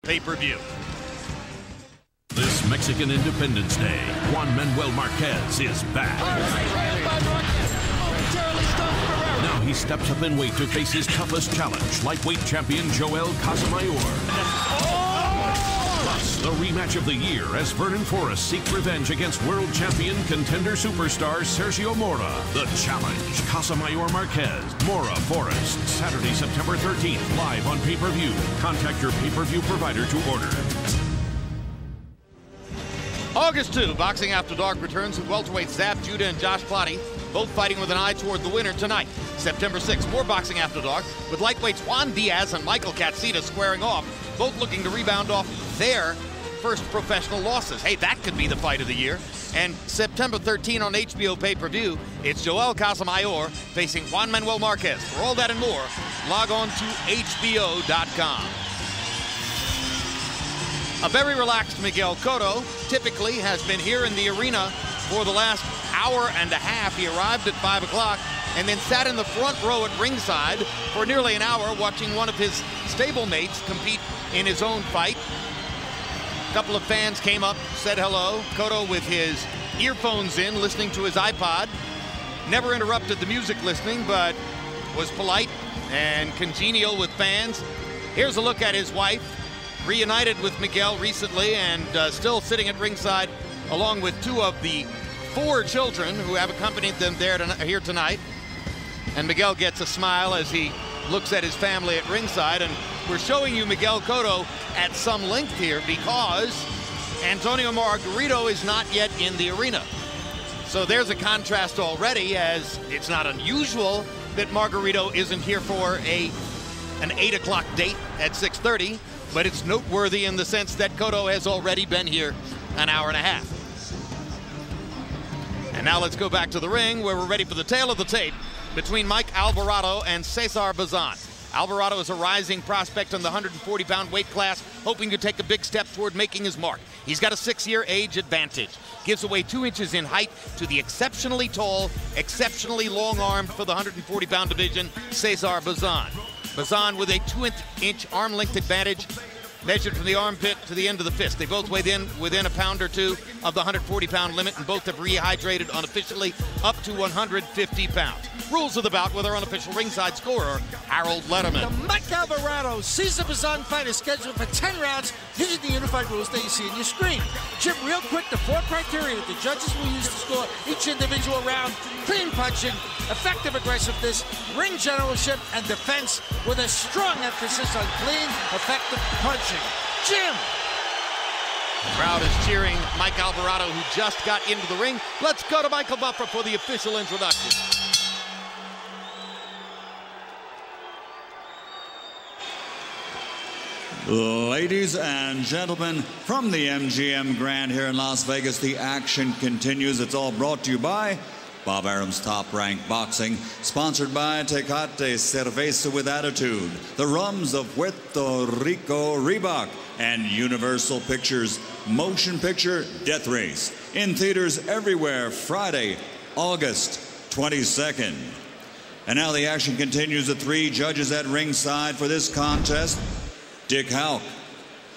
pay-per-view. This Mexican Independence Day, Juan Manuel Marquez is back. Now he steps up in weight to face his toughest challenge, lightweight champion Joel Casamayor. Plus, the rematch of the year as Vernon Forrest seeks revenge against world champion contender superstar Sergio Mora. The challenge, Casamayor Marquez, Mora Forrest, Saturday, September 13th, live on pay-per-view. Contact your pay-per-view provider to order. August 2, Boxing After Dark returns with welterweights Zab Judah and Josh Plotty, both fighting with an eye toward the winner tonight. September 6, more Boxing After Dark with lightweights Juan Diaz and Michael Katsita squaring off, both looking to rebound off their first professional losses. Hey, that could be the fight of the year. And September 13 on HBO pay-per-view, it's Joel Casamayor facing Juan Manuel Marquez. For all that and more, log on to HBO.com. A very relaxed Miguel Cotto typically has been here in the arena for the last hour and a half. He arrived at 5 o'clock and then sat in the front row at ringside for nearly an hour watching one of his stablemates compete in his own fight. A couple of fans came up, said hello. Cotto with his earphones in, listening to his iPod. Never interrupted the music listening, but was polite and congenial with fans. Here's a look at his wife, reunited with Miguel recently and still sitting at ringside along with two of the 4 children who have accompanied them here tonight. And Miguel gets a smile as he looks at his family at ringside. And we're showing you Miguel Cotto at some length here because Antonio Margarito is not yet in the arena. So there's a contrast already, as it's not unusual that Margarito isn't here for an 8 o'clock date at 6:30. But it's noteworthy in the sense that Cotto has already been here an hour and a half. And now let's go back to the ring where we're ready for the tale of the tape between Mike Alvarado and Cesar Bazan. Alvarado is a rising prospect in the 140-pound weight class, hoping to take a big step toward making his mark. He's got a 6-year age advantage. Gives away 2 inches in height to the exceptionally tall, exceptionally long-armed for the 140-pound division, Cesar Bazan. Bazan with a 2-inch arm length advantage measured from the armpit to the end of the fist. They both weighed in within a pound or two of the 140-pound limit, and both have rehydrated unofficially up to 150 pounds. Rules of the bout with our unofficial ringside scorer, Harold Letterman. The Mike Alvarado Cesar Bazan fight is scheduled for 10 rounds. These are the unified rules that you see on your screen. Jim, real quick, the 4 criteria that the judges will use to score each individual round: clean punching, effective aggressiveness, ring generalship, and defense, with a strong emphasis on clean, effective punching. Jim! The crowd is cheering Mike Alvarado, who just got into the ring. Let's go to Michael Buffer for the official introduction. Ladies and gentlemen, from the MGM Grand here in Las Vegas, the action continues. It's all brought to you by Bob Arum's Top Rank Boxing, sponsored by Tecate Cerveza with Attitude, the Rums of Puerto Rico, Reebok, and Universal Pictures motion picture Death Race, in theaters everywhere Friday, August 22nd. And now the action continues. The 3 judges at ringside for this contest: Dick Houck,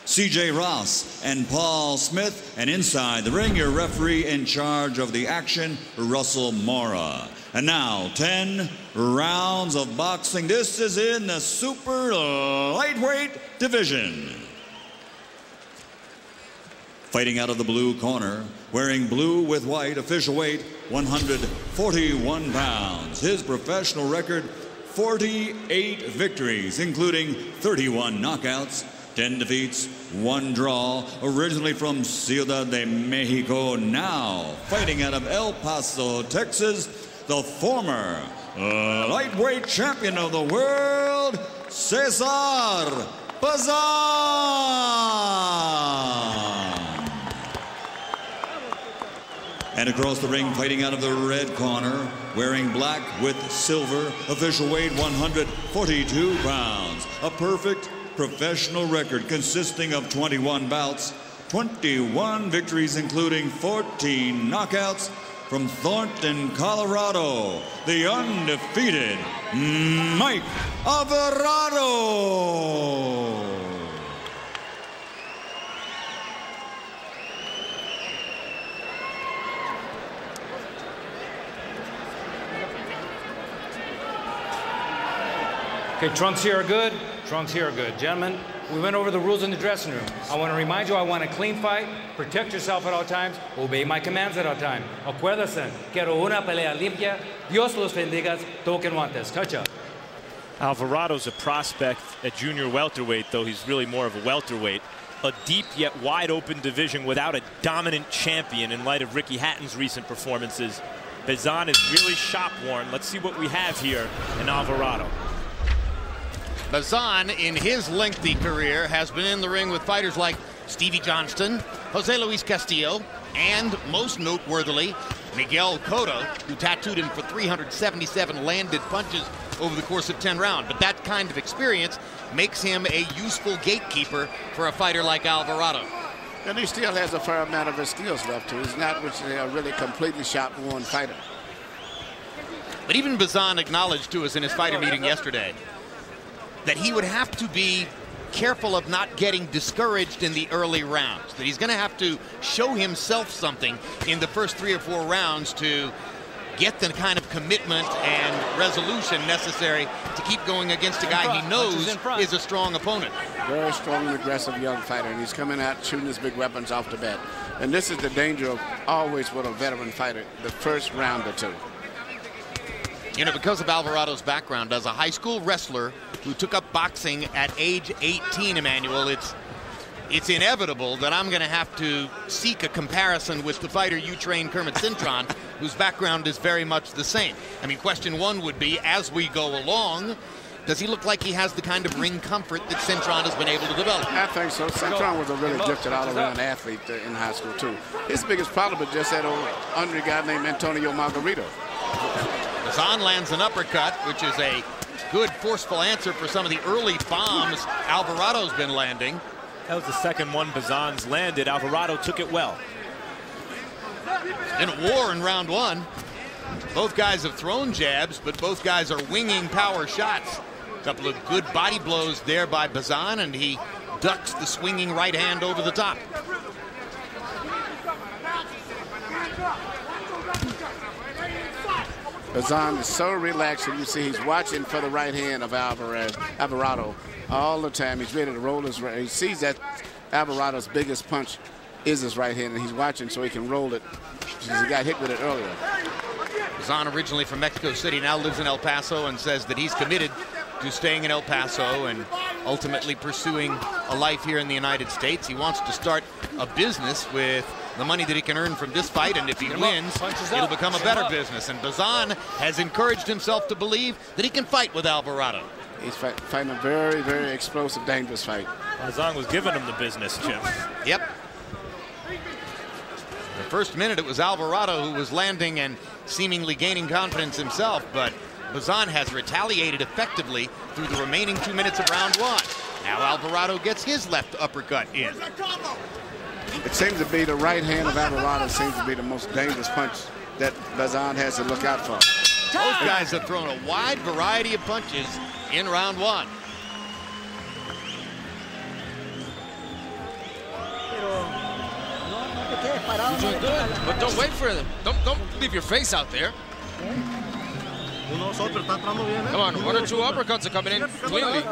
C.J. Ross, and Paul Smith. And inside the ring, your referee in charge of the action, Russell Mora. And now, 10 rounds of boxing. This is in the super lightweight division. Fighting out of the blue corner, wearing blue with white, official weight 141 pounds. His professional record, 48 victories, including 31 knockouts, 10 defeats, 1 draw. Originally from Ciudad de Mexico, now fighting out of El Paso, Texas, the former lightweight champion of the world, Cesar Bazan. And across the ring, fighting out of the red corner, wearing black with silver, official weight 142 pounds. A perfect professional record consisting of 21 bouts, 21 victories, including 14 knockouts. From Thornton, Colorado, the undefeated Mike Alvarado. Okay, trunks here are good. Trunks here are good. Gentlemen, we went over the rules in the dressing room. I want to remind you, I want a clean fight. Protect yourself at all times. Obey my commands at all times. Acuérdense, quiero una pelea limpia. Dios los bendiga. Toquen guantes. Touch up. Alvarado's a prospect at junior welterweight, though he's really more of a welterweight. A deep yet wide open division without a dominant champion in light of Ricky Hatton's recent performances. Bazan is really shop worn. Let's see what we have here in Alvarado. Bazan, in his lengthy career, has been in the ring with fighters like Stevie Johnston, Jose Luis Castillo, and most noteworthily, Miguel Cotto, who tattooed him for 377 landed punches over the course of 10 rounds. But that kind of experience makes him a useful gatekeeper for a fighter like Alvarado. And he still has a fair amount of his skills left, too. He's not a really completely shop-worn fighter. But even Bazan acknowledged to us in his fighter meeting yesterday that he would have to be careful of not getting discouraged in the early rounds, that he's going to have to show himself something in the first 3 or 4 rounds to get the kind of commitment and resolution necessary to keep going against a guy he knows is a strong opponent. Very strong and aggressive young fighter, and he's coming out shooting his big weapons off the bat. And this is the danger of always with a veteran fighter, the first round or two. You know, because of Alvarado's background as a high school wrestler who took up boxing at age 18, Emmanuel, it's inevitable that I'm going to have to seek a comparison with the fighter you trained, Kermit Cintron, whose background is very much the same. I mean, question one would be, as we go along, does he look like he has the kind of ring comfort that Cintron has been able to develop? I think so. Cintron was a really gifted all-around athlete in high school, too. His biggest problem was just that old under guy named Antonio Margarito. Bazan lands an uppercut, which is a good, forceful answer for some of the early bombs Alvarado's been landing. That was the second one Bazan's landed. Alvarado took it well. In a war in round one. Both guys have thrown jabs, but both guys are winging power shots. A couple of good body blows there by Bazan, and he ducks the swinging right hand over the top. Bazan is so relaxed, and you see he's watching for the right hand of Alvarado all the time. He's ready to roll his right. He sees that Alvarado's biggest punch is his right hand, and he's watching so he can roll it because he got hit with it earlier. Bazan, originally from Mexico City, now lives in El Paso and says that he's committed to staying in El Paso and ultimately pursuing a life here in the United States. He wants to start a business with the money that he can earn from this fight, and if he wins, it'll become a better business. And Bazan has encouraged himself to believe that he can fight with Alvarado. He's fighting a very, very explosive, dangerous fight. Bazan was giving him the business, Jim. Yep. The first minute, it was Alvarado who was landing and seemingly gaining confidence himself, but Bazan has retaliated effectively through the remaining 2 minutes of round one. Now Alvarado gets his left uppercut in. It seems to be the right hand of Alvarado seems to be the most dangerous punch that Bazan has to look out for. Both guys have thrown a wide variety of punches in round one. You're doing good, but don't wait for them. Don't leave your face out there. Come on, 1 or 2 uppercuts are coming in cleanly.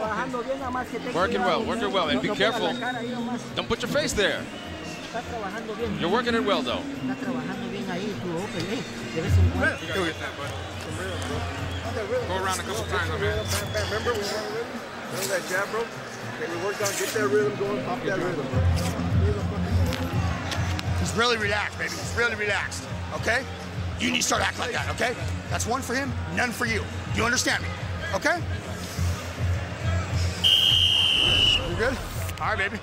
Working well, and be careful. Don't put your face there. You're working it well, though. Go around a couple times, man. Remember that jab, bro? Okay, we worked on get that rhythm going, pop that rhythm. He's really relaxed, baby. He's really relaxed, okay? You need to start acting like that, okay? That's one for him, none for you. Do you understand me, okay? You good? All right, baby.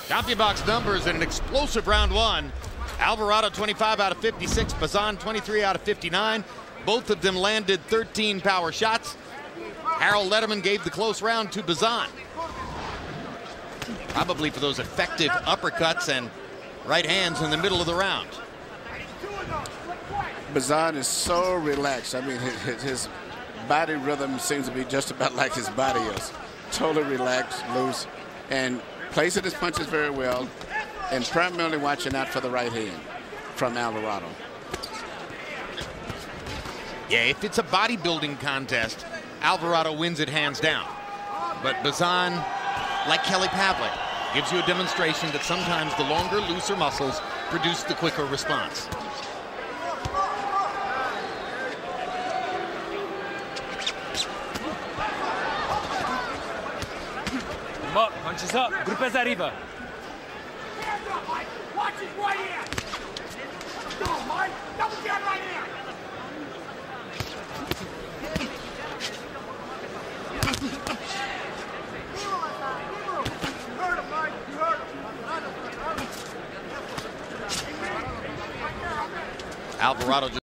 CompuBox numbers in an explosive round one. Alvarado 25 out of 56, Bazan 23 out of 59. Both of them landed 13 power shots. Harold Letterman gave the close round to Bazan. Probably for those effective uppercuts and right hands in the middle of the round. Bazan is so relaxed. I mean, his body rhythm seems to be just about like his body is. Totally relaxed, loose, and placing his punches very well. and primarily watching out for the right hand from Alvarado. Yeah, if it's a bodybuilding contest, Alvarado wins it hands down. But Bazan, like Kelly Pavlik, gives you a demonstration that sometimes the longer, looser muscles produce the quicker response. Come up, punches up, grupes arriba. Watch his right hand. Go, Mike. Double down right hand. Alvarado just